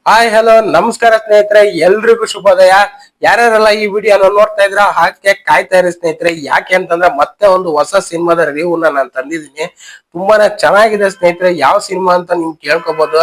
Hi hello ನಮಸ್ಕಾರ ಸ್ನೇಹಿತರೆ, ಎಲ್ರಿಗೂ ಶುಭೋದಯ. ಯಾರ್ಯಾರೆಲ್ಲ ಈ ವಿಡಿಯೋನ ನೋಡ್ತಾ ಇದ್ರ ಹಾಗೆ ಕಾಯ್ತಾ ಇರಿ ಸ್ನೇಹಿತರೆ. ಯಾಕೆ ಅಂತಂದ್ರೆ ಮತ್ತೆ ಒಂದು ಹೊಸ ಸಿನಿಮಾದ ರಿವ್ಯೂ ನಾನು ತಂದಿದ್ದೀನಿ. ತುಂಬಾನೇ ಚೆನ್ನಾಗಿದೆ ಸ್ನೇಹಿತರೆ. ಯಾವ ಸಿನಿಮಾ ಅಂತ ನೀವು ಕೇಳ್ಕೊಬಹುದು.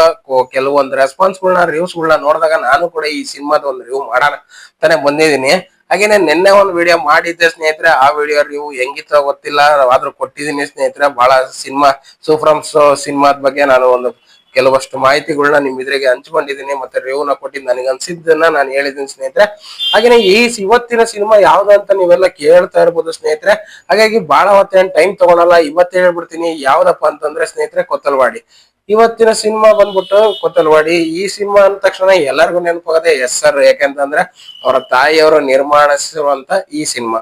ಕೆಲವೊಂದು ರೆಸ್ಪಾನ್ಸ್ಗಳನ್ನ ರಿವ್ಯೂಸ್ಗಳನ್ನ ನೋಡಿದಾಗ ನಾನು ಕೂಡ ಈ ಸಿನಿಮಾದ ಒಂದು ರಿವ್ಯೂ ಮಾಡೋಣ ಅಂತಾನೆ ಬಂದಿದ್ದೀನಿ. ಹಾಗೇನೆ ನಿನ್ನೆ ಒಂದು ವಿಡಿಯೋ ಮಾಡಿದ್ದೆ ಸ್ನೇಹಿತರೆ. ಆ ವಿಡಿಯೋ ರಿವ್ಯೂ ಹೆಂಗಿತ್ತೋ ಗೊತ್ತಿಲ್ಲ, ಆದ್ರೂ ಕೊಟ್ಟಿದ್ದೀನಿ ಸ್ನೇಹಿತರೆ. ಬಹಳ ಸಿನಿಮಾ ಸೂಫ್ರಮ್ಸ್ ಸಿನಿಮಾದ ಬಗ್ಗೆ ನಾನು ಒಂದು ಕೆಲವಷ್ಟು ಮಾಹಿತಿಗಳನ್ನ ನಿಮ್ ಇದ್ರಿಗೆ ಹಂಚ್ಕೊಂಡಿದ್ದೀನಿ, ಮತ್ತೆ ರಿವ್ಯೂನ ಕೊಟ್ಟಿದ್ದು ನನಗೆ ಅನ್ಸಿದ್ದನ್ನ ನಾನು ಹೇಳಿದ್ದೀನಿ ಸ್ನೇಹಿತರೆ. ಹಾಗೇನೆ ಇವತ್ತಿನ ಸಿನಿಮಾ ಯಾವ್ದು ಅಂತ ನೀವೆಲ್ಲ ಕೇಳ್ತಾ ಇರ್ಬೋದು ಸ್ನೇಹಿತರೆ. ಹಾಗಾಗಿ ಬಹಳ ಹೊತ್ತೇನು ಟೈಮ್ ತಗೊಳಲ್ಲ, ಇವತ್ತೇ ಹೇಳ್ಬಿಡ್ತೀನಿ. ಯಾವ್ದಪ್ಪ ಅಂತಂದ್ರೆ ಸ್ನೇಹಿತರೆ, ಕೊತ್ತಲವಾಡಿ. ಇವತ್ತಿನ ಸಿನಿಮಾ ಬಂದ್ಬಿಟ್ಟು ಕೊತ್ತಲವಾಡಿ. ಈ ಸಿನಿಮಾ ಅಂದ ತಕ್ಷಣ ಎಲ್ಲರಿಗೂ ನೆನಪಾಗದೆ ಎಸ್ ಸರ್. ಯಾಕಂತಂದ್ರೆ ಅವರ ತಾಯಿಯವರು ನಿರ್ಮಾಣಿಸಿರುವಂತ ಈ ಸಿನಿಮಾ,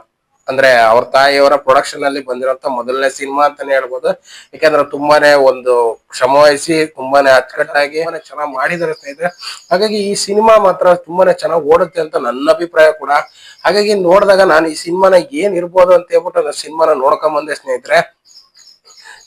ಅಂದ್ರೆ ಅವ್ರ ತಾಯಿಯವರ ಪ್ರೊಡಕ್ಷನ್ ಅಲ್ಲಿ ಬಂದಿರುವಂತ ಮೊದಲನೇ ಸಿನಿಮಾ ಅಂತಾನೆ ಹೇಳ್ಬೋದು. ಯಾಕಂದ್ರೆ ತುಂಬಾನೇ ಒಂದು ಶ್ರಮವಹಿಸಿ ತುಂಬಾನೇ ಅಚ್ಚುಕಟ್ಟಾಗಿ ಚೆನ್ನಾಗಿ ಮಾಡಿದಾರೆ ಸ್ನೇಹಿತರೆ. ಹಾಗಾಗಿ ಈ ಸಿನಿಮಾ ಮಾತ್ರ ತುಂಬಾನೇ ಚೆನ್ನಾಗಿ ಓಡುತ್ತೆ ಅಂತ ನನ್ನ ಅಭಿಪ್ರಾಯ ಕೂಡ. ಹಾಗಾಗಿ ನೋಡಿದಾಗ ನಾನು ಈ ಸಿನಿಮಾನ ಏನ್ ಇರ್ಬೋದು ಅಂತ ಹೇಳ್ಬಿಟ್ಟು ಸಿನಿಮಾನ ನೋಡ್ಕೊಂಡ್ ಬಂದೆ ಸ್ನೇಹಿತರೆ.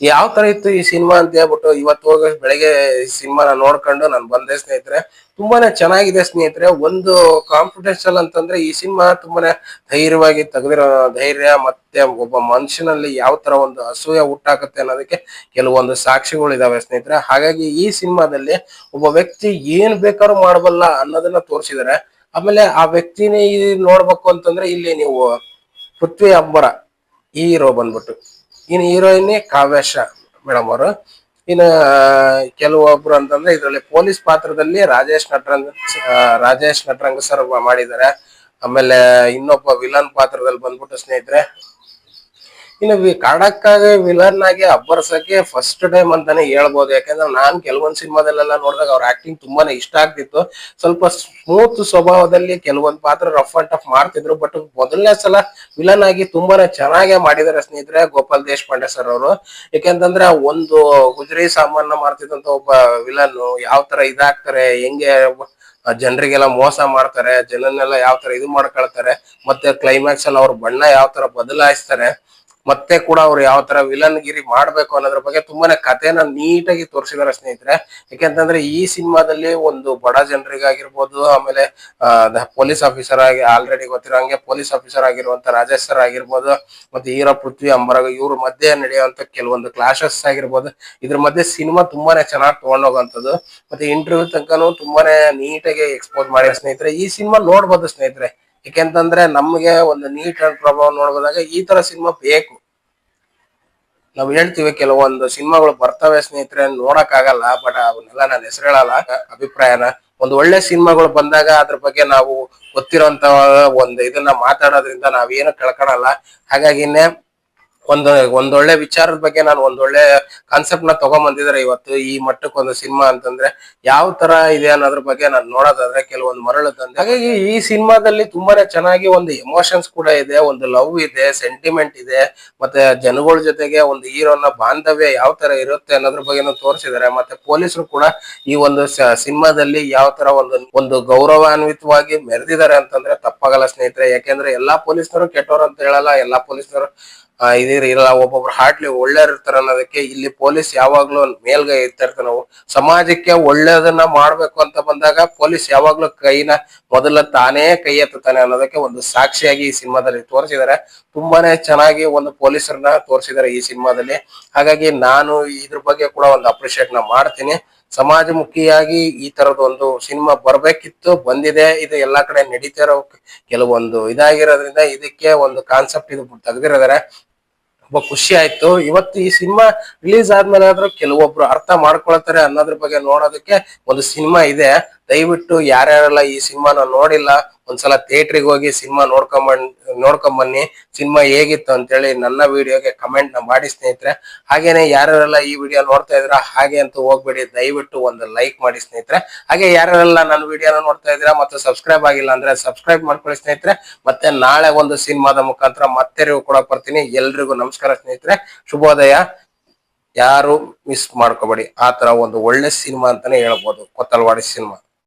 ಯಾವ ತರ ಇತ್ತು ಈ ಸಿನಿಮಾ ಅಂತ ಹೇಳ್ಬಿಟ್ಟು ಇವತ್ತು ಹೋಗಿ ಬೆಳಗ್ಗೆ ಸಿನಿಮಾನ ನೋಡ್ಕೊಂಡು ನಾನು ಬಂದೆ ಸ್ನೇಹಿತರೆ. ತುಂಬಾನೇ ಚೆನ್ನಾಗಿದೆ ಸ್ನೇಹಿತರೆ. ಒಂದು ಕಾನ್ಫಿಡೆನ್ಷಿಯಲ್ ಅಂತಂದ್ರೆ ಈ ಸಿನಿಮಾ ತುಂಬಾನೇ ಧೈರ್ಯವಾಗಿ ತೆಗೆದಿರೋ ಧೈರ್ಯ, ಮತ್ತೆ ಒಬ್ಬ ಮನುಷ್ಯನಲ್ಲಿ ಯಾವ ತರ ಒಂದು ಅಸೂಯೆ ಹುಟ್ಟಾಕತ್ತೆ ಅನ್ನೋದಕ್ಕೆ ಕೆಲವೊಂದು ಸಾಕ್ಷಿಗಳು ಇದಾವೆ ಸ್ನೇಹಿತರೆ. ಹಾಗಾಗಿ ಈ ಸಿನಿಮಾದಲ್ಲಿ ಒಬ್ಬ ವ್ಯಕ್ತಿ ಏನ್ ಬೇಕಾದ್ರೂ ಮಾಡಬಲ್ಲ ಅನ್ನೋದನ್ನ ತೋರಿಸಿದಾರೆ. ಆಮೇಲೆ ಆ ವ್ಯಕ್ತಿನೇ ನೋಡ್ಬೇಕು ಅಂತಂದ್ರೆ ಇಲ್ಲಿ ನೀವು ಪೃಥ್ವಿ ಅಂಬರ ಹೀರೋ ಬಂದ್ಬಿಟ್ಟು, ಇನ್ನು ಹೀರೋಯಿನ್ ಕಾವ್ಯಶ ಮೇಡಮ್ ಅವರು. ಇನ್ನು ಕೆಲವೊಬ್ರು ಅಂತಂದ್ರೆ ಇದರಲ್ಲಿ ಪೊಲೀಸ್ ಪಾತ್ರದಲ್ಲಿ ರಾಜೇಶ್ ನಟರಂಗ ಸರ್ ಮಾಡಿದ್ದಾರೆ. ಆಮೇಲೆ ಇನ್ನೊಬ್ಬ ವಿಲನ್ ಪಾತ್ರದಲ್ಲಿ ಬಂದ್ಬಿಟ್ಟು ಸ್ನೇಹಿತರೆ, ಇನ್ನು ಖಡಕ್ ಆಗಿ ವಿಲನ್ ಆಗಿ ಅಬ್ಬರ್ಸಕ್ಕೆ ಫಸ್ಟ್ ಟೈಮ್ ಅಂತಾನೆ ಹೇಳ್ಬೋದು. ಯಾಕಂದ್ರೆ ನಾನ್ ಕೆಲವೊಂದ್ ಸಿನಿಮಾದಲ್ಲೆಲ್ಲ ನೋಡಿದಾಗ ಅವ್ರ ಆಕ್ಟಿಂಗ್ ತುಂಬಾನೇ ಇಷ್ಟ ಆಗ್ತಿತ್ತು. ಸ್ವಲ್ಪ ಸ್ಮೂತ್ ಸ್ವಭಾವದಲ್ಲಿ ಕೆಲವೊಂದ್ ಪಾತ್ರ ರಫ್ ಅಂಡ್ ಟಫ್ ಮಾಡ್ತಿದ್ರು. ಬಟ್ ಮೊದಲನೇ ಸಲ ವಿಲನ್ ಆಗಿ ತುಂಬಾನೇ ಚೆನ್ನಾಗೇ ಮಾಡಿದಾರೆ ಸ್ನೇಹಿತರೆ ಗೋಪಾಲ್ ದೇಶಪಾಂಡೆ ಸರ್ ಅವರು. ಯಾಕೆಂತಂದ್ರೆ ಒಂದು ಗುಜರಿ ಸಾಮಾನ ಮಾಡ್ತಿದ್ದಂತ ಒಬ್ಬ ವಿಲನ್ ಯಾವ ತರ ಇದಾಗ್ತಾರೆ, ಹೆಂಗೆ ಜನರಿಗೆಲ್ಲ ಮೋಸ ಮಾಡ್ತಾರೆ, ಜನನ್ನೆಲ್ಲ ಯಾವ ತರ ಇದು ಮಾಡ್ಕೊಳ್ತಾರೆ, ಮತ್ತೆ ಕ್ಲೈಮ್ಯಾಕ್ಸ್ ಅಲ್ಲಿ ಅವ್ರ ಬಣ್ಣ ಯಾವ ತರ ಬದಲಾಯಿಸ್ತಾರೆ, ಮತ್ತೆ ಕೂಡ ಅವ್ರು ಯಾವ ತರ ವಿಲನ್ ಗಿರಿ ಮಾಡ್ಬೇಕು ಅನ್ನೋದ್ರ ಬಗ್ಗೆ ತುಂಬಾನೇ ಕಥೆನ ನೀಟಾಗಿ ತೋರಿಸಿದಾರೆ ಸ್ನೇಹಿತರೆ. ಯಾಕೆಂತಂದ್ರೆ ಈ ಸಿನಿಮಾದಲ್ಲಿ ಒಂದು ಬಡ ಜನರಿಗಾಗಿರ್ಬೋದು, ಆಮೇಲೆ ಪೊಲೀಸ್ ಆಫೀಸರ್ ಆಗಿ ಆಲ್ರೆಡಿ ಗೊತ್ತಿರೋ ಹಂಗೆ ಪೊಲೀಸ್ ಆಫೀಸರ್ ಆಗಿರುವಂತ ರಾಜೇಶ್ ಸರ್ ಆಗಿರ್ಬೋದು, ಮತ್ತೆ ಹೀರೋ ಪೃಥ್ವಿ ಅಂಬರ ಇವ್ರ ಮಧ್ಯೆ ನಡೆಯುವಂತ ಕೆಲವೊಂದು ಕ್ಲಾಶಸ್ ಆಗಿರ್ಬೋದು. ಇದ್ರ ಮಧ್ಯೆ ಸಿನಿಮಾ ತುಂಬಾನೇ ಚೆನ್ನಾಗಿ ತಗೊಂಡೋಗಂತದ್ದು, ಮತ್ತೆ ಇಂಟರ್ವ್ಯೂ ತನಕನೂ ತುಂಬಾನೇ ನೀಟಾಗಿ ಎಕ್ಸ್ಪೋಸ್ ಮಾಡಿರೋ ಸ್ನೇಹಿತರೆ. ಈ ಸಿನಿಮಾ ನೋಡ್ಬೋದು ಸ್ನೇಹಿತರೆ. ಯಾಕೆಂತಂದ್ರೆ ನಮ್ಗೆ ಒಂದು ನೀಟ್ ಅಂಡ್ ಪ್ರಭಾವ ನೋಡ್ಬೋದಾಗ ಈ ತರ ಸಿನಿಮಾ ಬೇಕು. ನಾವ್ ಹೇಳ್ತೀವಿ ಕೆಲವೊಂದು ಸಿನಿಮಾಗಳು ಬರ್ತವೆ ಸ್ನೇಹಿತರೆ, ನೋಡಕ್ ಆಗಲ್ಲ. ಬಟ್ ಅವನ್ನೆಲ್ಲ ನಾನು ಹೆಸರು ಹೇಳಲ್ಲ, ಅಭಿಪ್ರಾಯನ. ಒಂದು ಒಳ್ಳೆ ಸಿನಿಮಾಗಳು ಬಂದಾಗ ಅದ್ರ ಬಗ್ಗೆ ನಾವು ಗೊತ್ತಿರೋಂತ ಒಂದು ಇದನ್ನ ಮಾತಾಡೋದ್ರಿಂದ ನಾವೇನು ಕಳ್ಕೊಳಲ್ಲ. ಹಾಗಾಗಿನೇ ಒಂದೊಳ್ಳೆ ವಿಚಾರದ ಬಗ್ಗೆ ನಾನು ಒಂದೊಳ್ಳೆ ಕಾನ್ಸೆಪ್ಟ್ ನ ತಗೊಂಡ್ಬಂದಿದ್ದಾರೆ ಇವತ್ತು ಈ ಮಟ್ಟಕ್ಕೆ ಒಂದು ಸಿನಿಮಾ ಅಂತಂದ್ರೆ ಯಾವ ತರ ಇದೆ ಅನ್ನೋದ್ರ ಬಗ್ಗೆ ನಾನು ನೋಡೋದಾದ್ರೆ ಕೆಲವೊಂದು ಮರಳು ತಂದೆ. ಹಾಗಾಗಿ ಈ ಸಿನಿಮಾದಲ್ಲಿ ತುಂಬಾನೇ ಚೆನ್ನಾಗಿ ಒಂದು ಎಮೋಷನ್ಸ್ ಕೂಡ ಇದೆ, ಒಂದು ಲವ್ ಇದೆ, ಸೆಂಟಿಮೆಂಟ್ ಇದೆ, ಮತ್ತೆ ಜನಗಳ ಜೊತೆಗೆ ಒಂದು ಹೀರೋನ ಬಾಂಧವ್ಯ ಯಾವ ತರ ಇರುತ್ತೆ ಅನ್ನೋದ್ರ ಬಗ್ಗೆನೂ ತೋರಿಸಿದ್ದಾರೆ. ಮತ್ತೆ ಪೊಲೀಸರು ಕೂಡ ಈ ಒಂದು ಸಿನಿಮಾದಲ್ಲಿ ಯಾವ ತರ ಒಂದು ಗೌರವಾನ್ವಿತವಾಗಿ ಮೆರೆದಿದ್ದಾರೆ ಅಂತಂದ್ರೆ ತಪ್ಪಾಗಲ್ಲ ಸ್ನೇಹಿತರೆ. ಯಾಕೆಂದ್ರೆ ಎಲ್ಲಾ ಪೊಲೀಸ್ನವರು ಕೆಟ್ಟವರು ಅಂತ ಹೇಳಲ್ಲ, ಎಲ್ಲಾ ಪೊಲೀಸ್ನವರು ಇಲ್ಲ, ಒಬ್ಬೊಬ್ರು ಹಾರ್ಟ್ಲಿ ಒಳ್ಳೆಯವ್ರು ಇರ್ತಾರೆ ಅನ್ನೋದಕ್ಕೆ ಇಲ್ಲಿ ಪೊಲೀಸ್ ಯಾವಾಗ್ಲೂ ಮೇಲ್ಗೈ ಇರ್ತಾ ಇರ್ತಾರೆ. ನಾವು ಸಮಾಜಕ್ಕೆ ಒಳ್ಳೇದನ್ನ ಮಾಡ್ಬೇಕು ಅಂತ ಬಂದಾಗ ಪೊಲೀಸ್ ಯಾವಾಗ್ಲೂ ಮೊದಲ ತಾನೇ ಕೈ ಎತ್ತುತ್ತಾನೆ ಅನ್ನೋದಕ್ಕೆ ಒಂದು ಸಾಕ್ಷಿಯಾಗಿ ಈ ಸಿನಿಮಾದಲ್ಲಿ ತೋರಿಸಿದ್ದಾರೆ. ತುಂಬಾನೇ ಚೆನ್ನಾಗಿ ಒಂದು ಪೊಲೀಸರನ್ನ ತೋರಿಸಿದ್ದಾರೆ ಈ ಸಿನಿಮಾದಲ್ಲಿ. ಹಾಗಾಗಿ ನಾನು ಇದ್ರ ಬಗ್ಗೆ ಕೂಡ ಒಂದು ಅಪ್ರಿಶಿಯೇಟ್ ಮಾಡ್ತೀನಿ. ಸಮಾಜಮುಖಿಯಾಗಿ ಈ ತರದ ಒಂದು ಸಿನಿಮಾ ಬರ್ಬೇಕಿತ್ತು, ಬಂದಿದೆ. ಇದು ಎಲ್ಲಾ ಕಡೆ ನಡೀತಾ ಇರೋ ಕೆಲವೊಂದು ಇದಾಗಿರೋದ್ರಿಂದ ಇದಕ್ಕೆ ಒಂದು ಕಾನ್ಸೆಪ್ಟ್ ಇದು ತೆಗೆದಿರಿದ್ದಾರೆ. ತುಂಬಾ ಖುಷಿ ಆಯ್ತು. ಇವತ್ತು ಈ ಸಿನಿಮಾ ರಿಲೀಸ್ ಆದ್ಮೇಲೆ ಆದ್ರೂ ಕೆಲವೊಬ್ರು ಅರ್ಥ ಮಾಡ್ಕೊಳ್ತಾರೆ ಅನ್ನೋದ್ರ ಬಗ್ಗೆ ನೋಡೋದಕ್ಕೆ ಒಂದು ಸಿನಿಮಾ ಇದೆ. ದಯವಿಟ್ಟು ಯಾರ್ಯಾರೆಲ್ಲ ಈ ಸಿನಿಮಾನ ನೋಡಿಲ್ಲ ಒಂದ್ಸಲ ಥಿಯೇಟ್ರಿಗೆ ಹೋಗಿ ಸಿನಿಮಾ ನೋಡ್ಕೊಂಬನ್ನಿ. ಸಿನಿಮಾ ಹೇಗಿತ್ತು ಅಂತೇಳಿ ನನ್ನ ವಿಡಿಯೋಗೆ ಕಮೆಂಟ್ ನ ಮಾಡಿ ಸ್ನೇಹಿತರೆ. ಹಾಗೇನೆ ಯಾರ್ಯಾರೆಲ್ಲ ಈ ವಿಡಿಯೋ ನೋಡ್ತಾ ಇದ್ರ ಹಾಗೆ ಅಂತ ಹೋಗ್ಬೇಡಿ, ದಯವಿಟ್ಟು ಒಂದು ಲೈಕ್ ಮಾಡಿ ಸ್ನೇಹಿತರೆ. ಹಾಗೆ ಯಾರ್ಯಾರೆಲ್ಲ ನನ್ನ ವಿಡಿಯೋನ ನೋಡ್ತಾ ಇದ್ದೀರಾ ಮತ್ತೆ ಸಬ್ಸ್ಕ್ರೈಬ್ ಆಗಿಲ್ಲ ಅಂದ್ರೆ ಸಬ್ಸ್ಕ್ರೈಬ್ ಮಾಡ್ಕೊಳ್ಳಿ ಸ್ನೇಹಿತರೆ. ಮತ್ತೆ ನಾಳೆ ಒಂದು ಸಿನಿಮಾದ ಮುಖಾಂತರ ಮತ್ತೆ ರಿವ್ಯೂ ಕೊಡಕ್ ಬರ್ತೀನಿ. ಎಲ್ರಿಗೂ ನಮಸ್ಕಾರ ಸ್ನೇಹಿತರೆ, ಶುಭೋದಯ. ಯಾರು ಮಿಸ್ ಮಾಡ್ಕೋಬೇಡಿ. ಆ ತರ ಒಂದು ಒಳ್ಳೆ ಸಿನಿಮಾ ಅಂತಾನೆ ಹೇಳ್ಬೋದು ಕೊತ್ತಲವಾಡಿ ಸಿನಿಮಾ.